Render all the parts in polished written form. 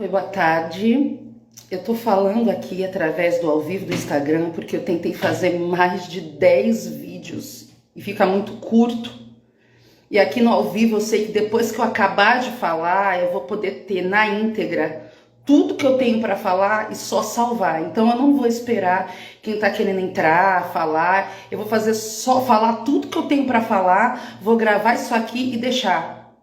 Oi, boa tarde. Eu tô falando aqui através do ao vivo do Instagram porque eu tentei fazer mais de 10 vídeos e fica muito curto. E aqui no ao vivo eu sei que depois que eu acabar de falar, eu vou poder ter na íntegra tudo que eu tenho para falar e só salvar. Então eu não vou esperar quem tá querendo entrar, falar. Eu vou fazer só falar tudo que eu tenho para falar, vou gravar isso aqui e deixar.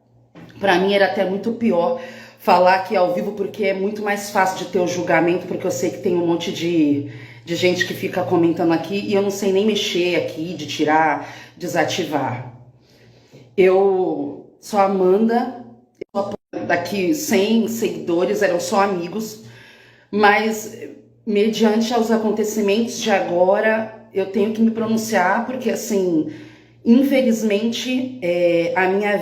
Para mim era até muito pior falar aqui ao vivo, porque é muito mais fácil de ter o julgamento, porque eu sei que tem um monte de gente que fica comentando aqui e eu não sei nem mexer aqui, de tirar, desativar. Eu sou a Amanda, daqui 100 seguidores, eram só amigos, mas mediante aos acontecimentos de agora, eu tenho que me pronunciar, porque assim, infelizmente, a minha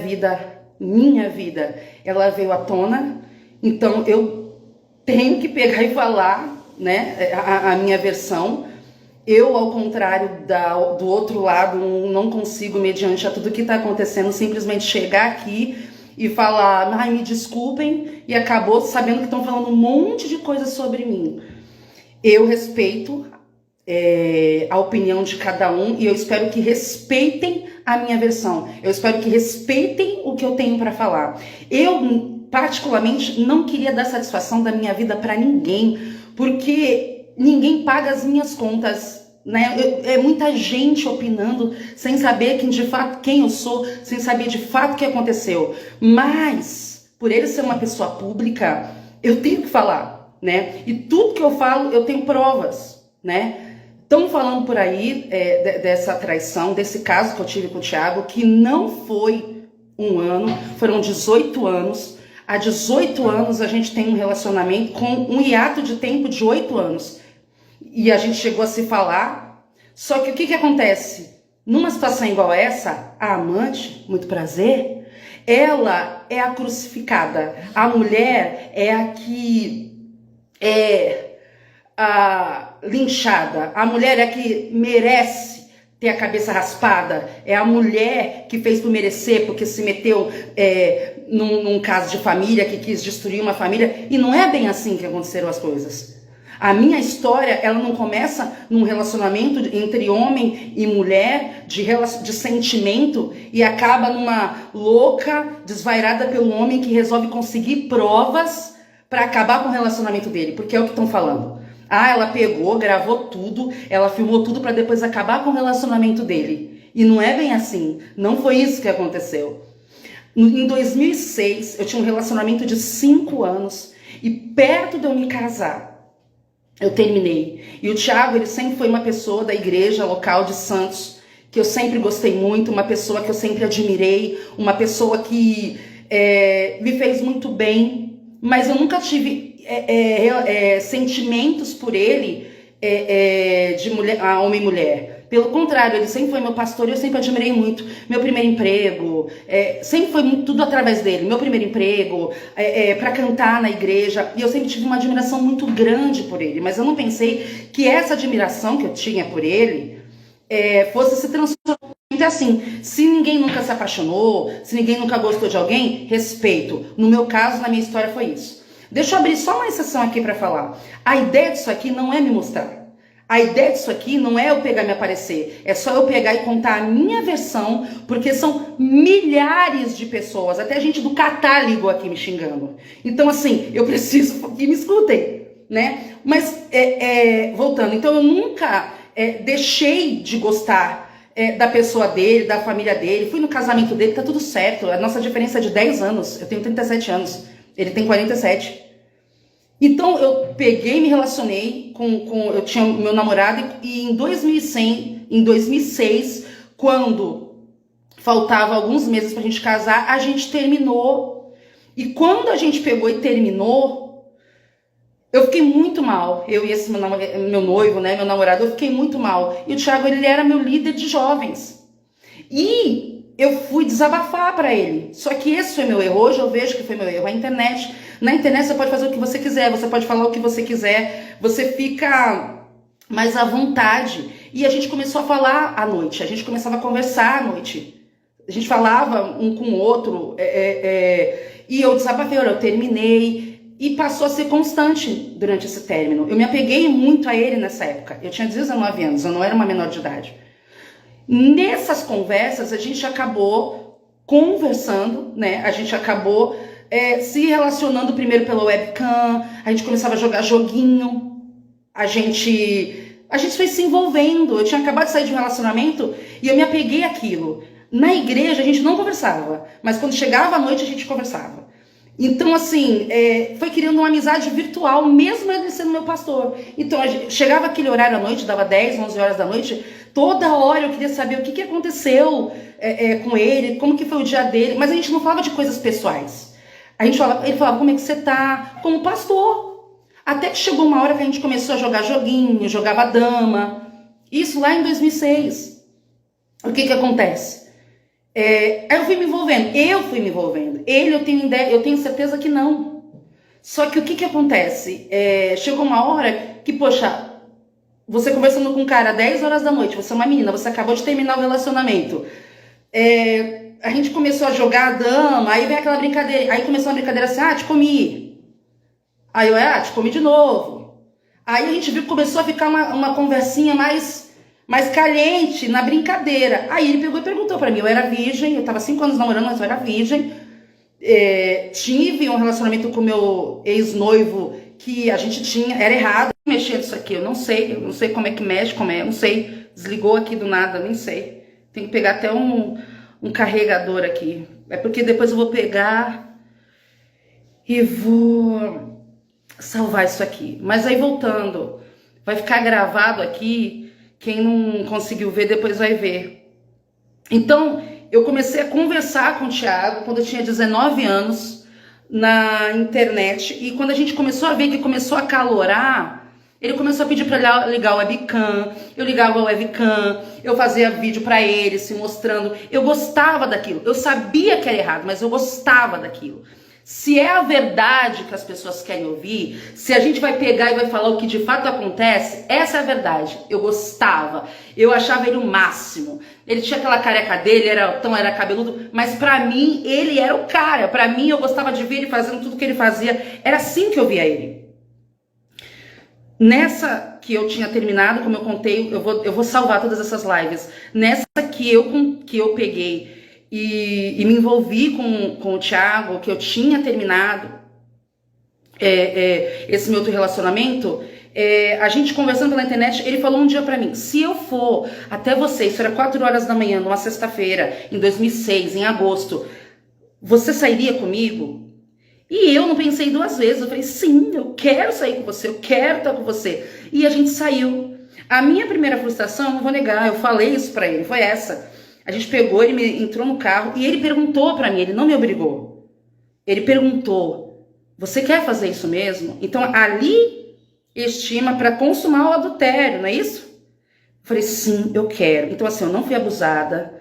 vida, ela veio à tona, então eu tenho que pegar e falar, né, a minha versão. Eu, ao contrário do outro lado, não consigo, mediante a tudo que está acontecendo, simplesmente chegar aqui e falar, ai, me desculpem, e acabou sabendo que estão falando um monte de coisa sobre mim. Eu respeito a opinião de cada um e eu espero que respeitem a minha versão. Eu espero que respeitem o que eu tenho para falar. Eu, particularmente, não queria dar satisfação da minha vida para ninguém, porque ninguém paga as minhas contas, né? É muita gente opinando sem saber de fato quem eu sou, sem saber de fato o que aconteceu. Mas, por ele ser uma pessoa pública, eu tenho que falar, né? E tudo que eu falo, eu tenho provas, né? Estão falando por aí dessa traição, desse caso que eu tive com o Thiago, que não foi um ano, foram 18 anos. Há 18 anos a gente tem um relacionamento com um hiato de tempo de 8 anos. E a gente chegou a se falar, só que o que acontece? Numa situação igual a essa, a amante, muito prazer, ela é a crucificada. A mulher é a que é a linchada. A mulher é a que merece ter a cabeça raspada. É a mulher que fez por merecer, porque se meteu num caso de família, que quis destruir uma família. E não é bem assim que aconteceram as coisas. A minha história, ela não começa num relacionamento entre homem e mulher, de sentimento, e acaba numa louca, desvairada pelo homem que resolve conseguir provas para acabar com o relacionamento dele, porque é o que estão falando. Ah, ela pegou, gravou tudo, ela filmou tudo para depois acabar com o relacionamento dele. E não é bem assim, não foi isso que aconteceu. Em 2006, eu tinha um relacionamento de 5 anos, e perto de eu me casar, eu terminei. E o Thiago, ele sempre foi uma pessoa da igreja local de Santos, que eu sempre gostei muito, uma pessoa que eu sempre admirei, uma pessoa que me fez muito bem, mas eu nunca tive sentimentos por ele de mulher, homem e mulher. Pelo contrário, ele sempre foi meu pastor e eu sempre admirei muito. Meu primeiro emprego, sempre foi tudo através dele. Meu primeiro emprego, para cantar na igreja. E eu sempre tive uma admiração muito grande por ele. Mas eu não pensei que essa admiração que eu tinha por ele fosse se transformar. Então, assim, se ninguém nunca se apaixonou, se ninguém nunca gostou de alguém, respeito. No meu caso, na minha história, foi isso. Deixa eu abrir só uma exceção aqui para falar. A ideia disso aqui não é me mostrar. A ideia disso aqui não é eu pegar e me aparecer, é só eu pegar e contar a minha versão, porque são milhares de pessoas, até gente do Catar ligou aqui me xingando. Então, assim, eu preciso que me escutem, né? Mas, voltando, então eu nunca deixei de gostar da pessoa dele, da família dele, fui no casamento dele, tá tudo certo, a nossa diferença é de 10 anos, eu tenho 37 anos, ele tem 47. Então eu peguei e me relacionei eu tinha meu namorado e em 2006, quando faltava alguns meses pra gente casar, a gente terminou. E quando a gente pegou e terminou, eu fiquei muito mal. Eu e esse meu noivo, né, meu namorado, eu fiquei muito mal. E o Thiago, ele era meu líder de jovens. E eu fui desabafar para ele. Só que esse foi meu erro. Hoje eu vejo que foi meu erro. A internet, na internet você pode fazer o que você quiser, você pode falar o que você quiser, você fica mais à vontade. E a gente começou a falar à noite, a gente começava a conversar à noite. A gente falava um com o outro, e eu desabafei, eu terminei. e passou a ser constante durante esse término. Eu me apeguei muito a ele nessa época. Eu tinha 19 anos, eu não era uma menor de idade. Nessas conversas, a gente acabou conversando, né? A gente acabou se relacionando primeiro pela webcam, a gente começava a jogar joguinho, a gente foi se envolvendo. Eu tinha acabado de sair de um relacionamento e eu me apeguei àquilo. Na igreja a gente não conversava, mas quando chegava à noite a gente conversava. Então, assim, foi criando uma amizade virtual, mesmo ele sendo meu pastor. Então, chegava aquele horário à noite, dava 10, 11 horas da noite, toda hora eu queria saber o que aconteceu com ele, como que foi o dia dele, mas a gente não falava de coisas pessoais. Ele falava como é que você tá, como pastor. Até que chegou uma hora que a gente começou a jogar joguinho, jogava dama. Isso lá em 2006. O que acontece? Aí eu fui me envolvendo. Ele, eu tenho certeza que não. Só que o que acontece? Chegou uma hora que, poxa, você conversando com um cara às 10 horas da noite, você é uma menina, você acabou de terminar o relacionamento. A gente começou a jogar a dama, aí vem aquela brincadeira. Aí começou uma brincadeira assim, te comi. Aí eu, te comi de novo. Aí a gente viu que começou a ficar uma conversinha mais caliente na brincadeira. Aí ele pegou e perguntou pra mim, eu era virgem, eu tava 5 anos namorando, mas eu era virgem. Tive um relacionamento com meu ex-noivo que a gente era errado. Mexer nisso aqui, eu não sei como é que mexe, eu não sei. Desligou aqui do nada, nem sei. Tem que pegar até um carregador aqui. É porque depois eu vou pegar e vou salvar isso aqui. Mas aí voltando, vai ficar gravado aqui. Quem não conseguiu ver, depois vai ver. Então, eu comecei a conversar com o Thiago quando eu tinha 19 anos na internet. E quando a gente começou a ver que começou a calorar, ele começou a pedir para ligar o webcam. Eu ligava o webcam, eu fazia vídeo para ele, se mostrando. Eu gostava daquilo. Eu sabia que era errado, mas eu gostava daquilo. Se é a verdade que as pessoas querem ouvir, se a gente vai pegar e vai falar o que de fato acontece, essa é a verdade. Eu gostava, eu achava ele o máximo. Ele tinha aquela careca dele, era cabeludo, mas pra mim ele era o cara. Pra mim eu gostava de ver ele fazendo tudo que ele fazia. Era assim que eu via ele. Nessa que eu tinha terminado, como eu contei, eu vou salvar todas essas lives. Nessa que eu peguei e me envolvi com o Thiago, que eu tinha terminado esse meu outro relacionamento, a gente conversando pela internet, ele falou um dia pra mim, se eu for até você, isso era 4 horas da manhã, numa sexta-feira, em 2006, em agosto, você sairia comigo? E eu não pensei 2 vezes, eu falei, sim, eu quero sair com você, eu quero estar com você. E a gente saiu. A minha primeira frustração, não vou negar, eu falei isso pra ele, foi essa. A gente pegou, ele entrou no carro e ele perguntou pra mim, ele não me obrigou. Ele perguntou, você quer fazer isso mesmo? Então ali estima pra consumar o adultério, não é isso? Eu falei, sim, eu quero. Então assim, eu não fui abusada,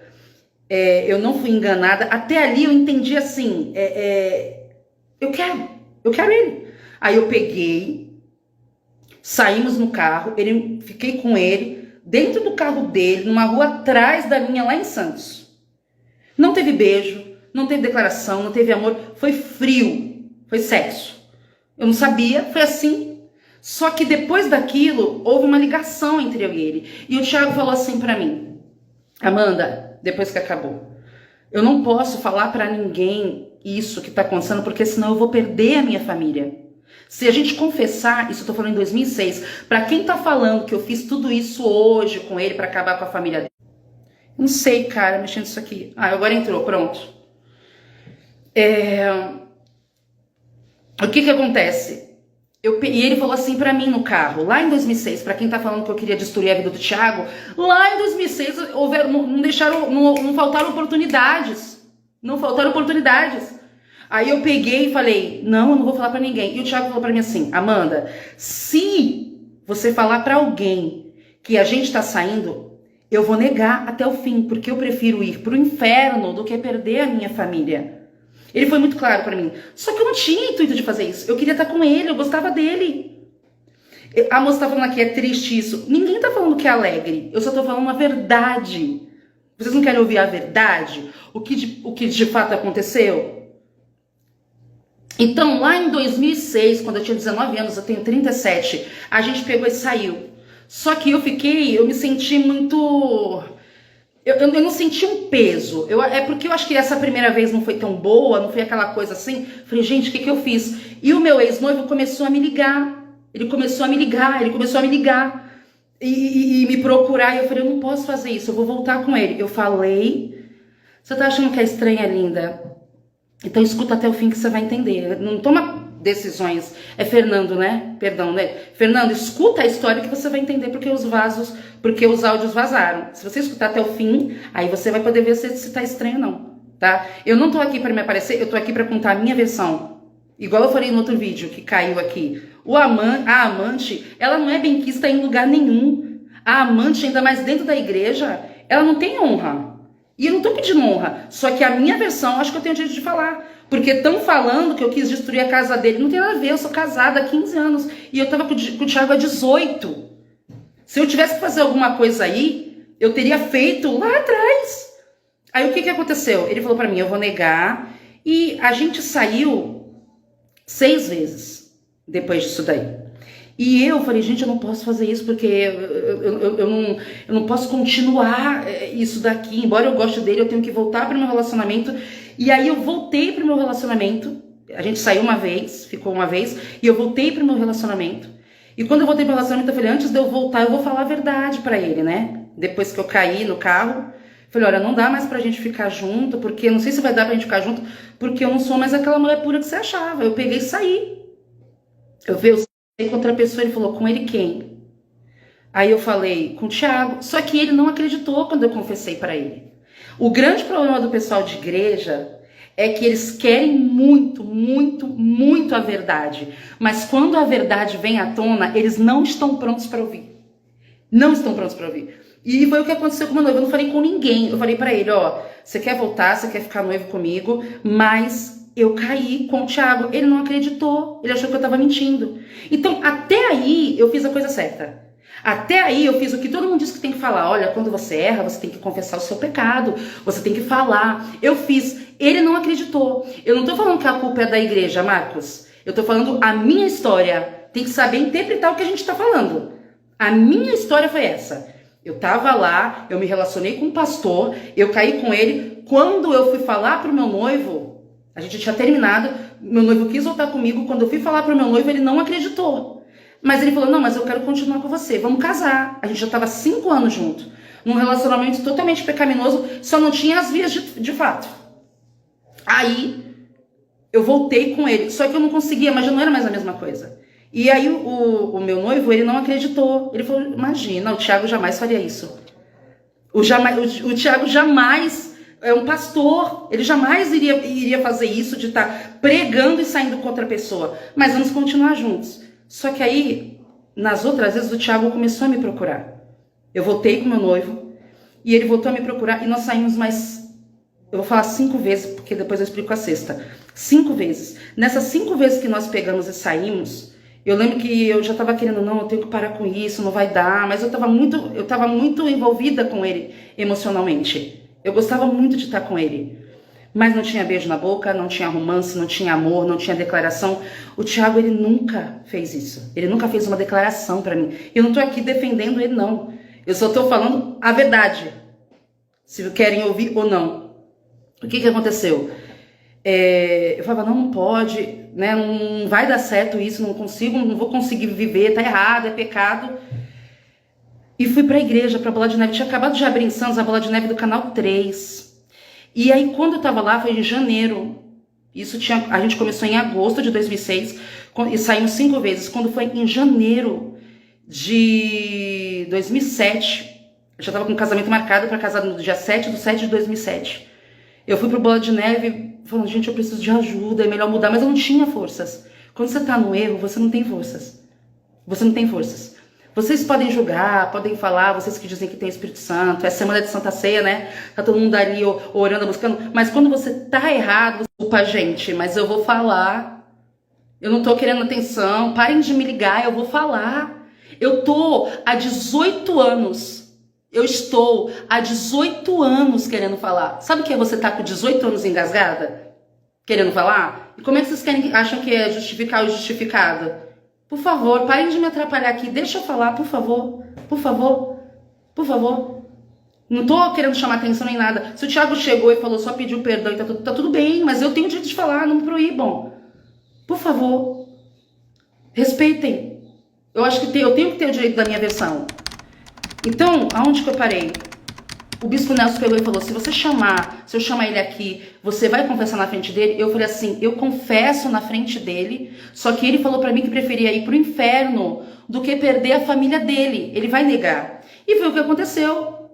eu não fui enganada. Até ali eu entendi assim, eu quero ele. Aí eu peguei, saímos no carro, fiquei com ele, dentro do carro dele, numa rua atrás da minha, lá em Santos. Não teve beijo, não teve declaração, não teve amor, foi frio, foi sexo. Eu não sabia, foi assim. Só que depois daquilo, houve uma ligação entre eu e ele. E o Thiago falou assim pra mim, Amanda, depois que acabou, eu não posso falar pra ninguém isso que tá acontecendo, porque senão eu vou perder a minha família. Se a gente confessar, isso eu tô falando em 2006, pra quem tá falando que eu fiz tudo isso hoje com ele pra acabar com a família dele, não sei, cara, mexendo isso aqui. Agora entrou, pronto. O que acontece? E ele falou assim pra mim no carro, lá em 2006, pra quem tá falando que eu queria destruir a vida do Thiago, lá em 2006 não faltaram oportunidades. Não faltaram oportunidades. Aí eu peguei e falei, não, eu não vou falar pra ninguém. E o Thiago falou pra mim assim, Amanda, se você falar pra alguém que a gente tá saindo, eu vou negar até o fim, porque eu prefiro ir pro inferno do que perder a minha família. Ele foi muito claro pra mim. Só que eu não tinha intuito de fazer isso. Eu queria estar com ele, eu gostava dele. A moça tá falando aqui, é triste isso. Ninguém tá falando que é alegre. Eu só tô falando a verdade. Vocês não querem ouvir a verdade? O que de fato aconteceu? Então, lá em 2006, quando eu tinha 19 anos, eu tenho 37, a gente pegou e saiu. Só que eu me senti muito... Eu não senti um peso. É porque eu acho que essa primeira vez não foi tão boa, não foi aquela coisa assim. Falei, gente, o que eu fiz? E o meu ex-noivo começou a me ligar. Ele começou a me ligar. E me procurar. E eu falei, eu não posso fazer isso, eu vou voltar com ele. Eu falei, você tá achando que é estranha, linda? Então escuta até o fim que você vai entender. Não toma decisões. É Fernando, né? Perdão, né? Fernando, escuta a história que você vai entender porque os áudios vazaram. Se você escutar até o fim, aí você vai poder ver se tá estranho ou não, tá? Eu não tô aqui para me aparecer, eu tô aqui para contar a minha versão. Igual eu falei no outro vídeo que caiu aqui. A amante, ela não é benquista em lugar nenhum. A amante, ainda mais dentro da igreja, ela não tem honra. E eu não tô pedindo honra, só que a minha versão, acho que eu tenho direito de falar. Porque estão falando que eu quis destruir a casa dele. Não tem nada a ver, eu sou casada há 15 anos. E eu tava com o Thiago há 18. Se eu tivesse que fazer alguma coisa aí, eu teria feito lá atrás. Aí o que aconteceu? Ele falou pra mim, eu vou negar. E a gente saiu 6 vezes depois disso daí. E eu falei, gente, eu não posso fazer isso porque eu não posso continuar isso daqui. Embora eu goste dele, eu tenho que voltar para o meu relacionamento. E aí eu voltei para o meu relacionamento. A gente saiu uma vez, ficou uma vez, e eu voltei para o meu relacionamento. E quando eu voltei para o relacionamento, eu falei, antes de eu voltar, eu vou falar a verdade para ele, né? Depois que eu caí no carro, falei, olha, não dá mais pra gente ficar junto, porque não sei se vai dar pra gente ficar junto, porque eu não sou mais aquela mulher pura que você achava. Eu peguei e saí. Eu saí com outra pessoa, ele falou, com ele quem? Aí eu falei, com o Thiago. Só que ele não acreditou quando eu confessei pra ele. O grande problema do pessoal de igreja é que eles querem muito, muito, muito a verdade. Mas quando a verdade vem à tona, eles não estão prontos para ouvir. Não estão prontos para ouvir. E foi o que aconteceu com o meu noivo. Eu não falei com ninguém. Eu falei pra ele, ó, você quer voltar, você quer ficar noivo comigo, mas eu caí com o Thiago. Ele não acreditou. Ele achou que eu tava mentindo. Então, até aí, eu fiz a coisa certa. Até aí eu fiz o que todo mundo diz que tem que falar. Olha, quando você erra, você tem que confessar o seu pecado. Você tem que falar. Eu fiz. Ele não acreditou. Eu não tô falando que a culpa é da igreja, Marcos. Eu tô falando a minha história. Tem que saber interpretar o que a gente tá falando. A minha história foi essa. Eu tava lá, eu me relacionei com um pastor, eu caí com ele. Quando eu fui falar pro meu noivo, a gente tinha terminado, meu noivo quis voltar comigo. Quando eu fui falar pro meu noivo, ele não acreditou. Mas ele falou, não, mas eu quero continuar com você, vamos casar. A gente já tava 5 anos junto, num relacionamento totalmente pecaminoso, só não tinha as vias de fato. Aí, eu voltei com ele, só que eu não conseguia, mas já não era mais a mesma coisa. E aí o meu noivo, ele não acreditou. Ele falou, imagina, o Thiago jamais faria isso. O Thiago jamais é um pastor. Ele jamais iria fazer isso de estar pregando e saindo contra a pessoa. Mas vamos continuar juntos. Só que aí, nas outras vezes, o Thiago começou a me procurar. Eu voltei com o meu noivo e ele voltou a me procurar e nós saímos mais... Eu vou falar 5 vezes, porque depois eu explico a sexta. 5 vezes. Nessas 5 vezes que nós pegamos e saímos... Eu lembro que eu já tava querendo, não, eu tenho que parar com isso, não vai dar, mas eu tava muito envolvida com ele emocionalmente. Eu gostava muito de estar com ele. Mas não tinha beijo na boca, não tinha romance, não tinha amor, não tinha declaração. O Thiago, ele nunca fez isso. Ele nunca fez uma declaração pra mim. Eu não tô aqui defendendo ele, não. Eu só tô falando a verdade. Se querem ouvir ou não. O que aconteceu? Eu falava, não pode, né? Não vai dar certo isso, não vou conseguir viver, tá errado, é pecado. E fui pra igreja, pra Bola de Neve. Tinha acabado de abrir em Santos a Bola de Neve do Canal 3. E aí, quando eu tava lá, foi em janeiro. A gente começou em agosto de 2006 e saímos 5 vezes. Quando foi em janeiro de 2007, eu já tava com o casamento marcado para casar no dia 7/7 de 2007. Eu fui pro Bola de Neve falando, gente, eu preciso de ajuda, é melhor mudar, mas eu não tinha forças. Quando você tá no erro, você não tem forças. Você não tem forças. Vocês podem julgar, podem falar, vocês que dizem que tem Espírito Santo, é semana de Santa Ceia, né? Tá todo mundo ali orando, buscando. Mas quando você tá errado, desculpa, gente, mas eu vou falar. Eu não tô querendo atenção, parem de me ligar, eu vou falar. Eu tô há 18 anos. Eu estou há 18 anos querendo falar. Sabe o que é você tá com 18 anos engasgada? querendo falar? E como é que vocês acham que é justificar o justificado? Por favor, parem de me atrapalhar aqui. Deixa eu falar, por favor. Por favor. Por favor. Não tô querendo chamar atenção nem nada. Se o Thiago chegou e falou, só pediu perdão e tá tudo bem, mas eu tenho o direito de falar, não me proíbam. Por favor. Respeitem. Eu acho que eu tenho que ter o direito da minha versão. Então, aonde que eu parei? O bispo Nelson pegou e falou, se eu chamar ele aqui, você vai confessar na frente dele? Eu falei assim, eu confesso na frente dele, só que ele falou pra mim que preferia ir pro inferno do que perder a família dele. Ele vai negar. E foi o que aconteceu.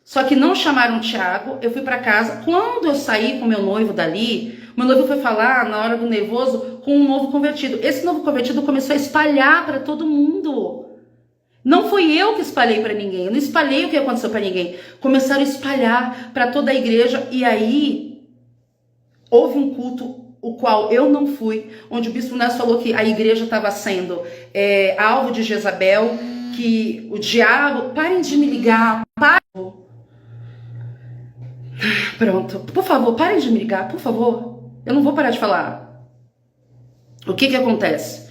Só que não chamaram o Thiago, eu fui pra casa. Quando eu saí com meu noivo dali, meu noivo foi falar, na hora do nervoso, com um novo convertido. Esse novo convertido começou a espalhar pra todo mundo. Não fui eu que espalhei para ninguém, eu não espalhei o que aconteceu para ninguém. Começaram a espalhar para toda a igreja e aí houve um culto, o qual eu não fui, onde o bispo Nelson falou que a igreja estava sendo alvo de Jezabel, que o diabo... Parem de me ligar, Pronto, por favor, parem de me ligar, por favor. Eu não vou parar de falar. O que acontece?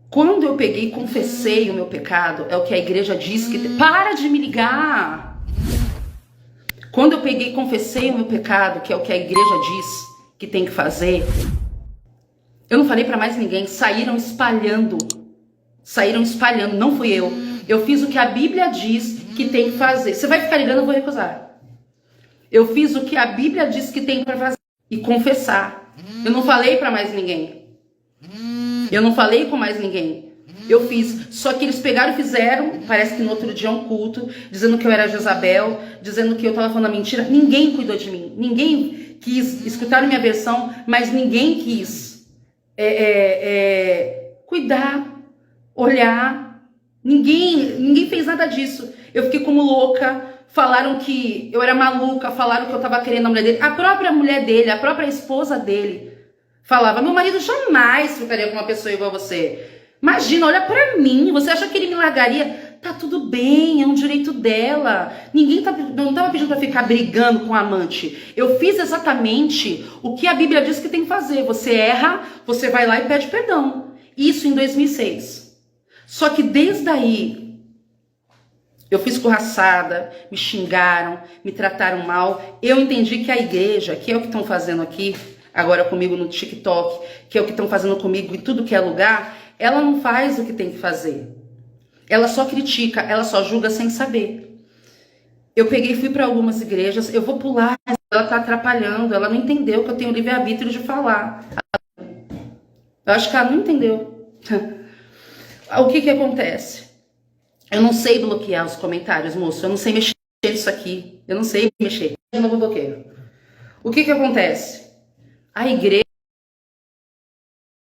Quando eu peguei e confessei o meu pecado, é o que a igreja diz que... Para de me ligar! Quando eu peguei e confessei o meu pecado, que é o que a igreja diz que tem que fazer, eu não falei pra mais ninguém, saíram espalhando, não fui eu. Eu fiz o que a Bíblia diz que tem que fazer. Você vai ficar ligando, eu vou recusar. Eu fiz o que a Bíblia diz que tem pra fazer e confessar. Eu não falei pra mais ninguém. Eu não falei com mais ninguém. Eu fiz. Só que eles pegaram e fizeram, parece que no outro dia um culto, dizendo que eu era Jezabel, dizendo que eu tava falando a mentira. Ninguém cuidou de mim. Ninguém quis escutar a minha versão, mas ninguém quis cuidar, olhar. Ninguém fez nada disso. Eu fiquei como louca. Falaram que eu era maluca, falaram que eu tava querendo a mulher dele. A própria mulher dele, a própria esposa dele falava, meu marido jamais ficaria com uma pessoa igual a você. Imagina, olha pra mim, você acha que ele me largaria? Tá tudo bem, é um direito dela. Não tava pedindo pra ficar brigando com o amante. Eu fiz exatamente o que a Bíblia diz que tem que fazer. Você erra, você vai lá e pede perdão. Isso em 2006. Só que desde aí, eu fui escorraçada, me xingaram, me trataram mal. Eu entendi que a igreja, que é o que estão fazendo aqui, agora comigo no TikTok, que é o que estão fazendo comigo em tudo que é lugar, ela não faz o que tem que fazer. Ela só critica, ela só julga sem saber. Eu peguei e fui para algumas igrejas, eu vou pular, ela tá atrapalhando, ela não entendeu que eu tenho livre-arbítrio de falar. Eu acho que ela não entendeu. O que acontece? Eu não sei bloquear os comentários, moço, eu não sei mexer nisso aqui, eu não sei mexer. De novo bloqueio. O que acontece? A igreja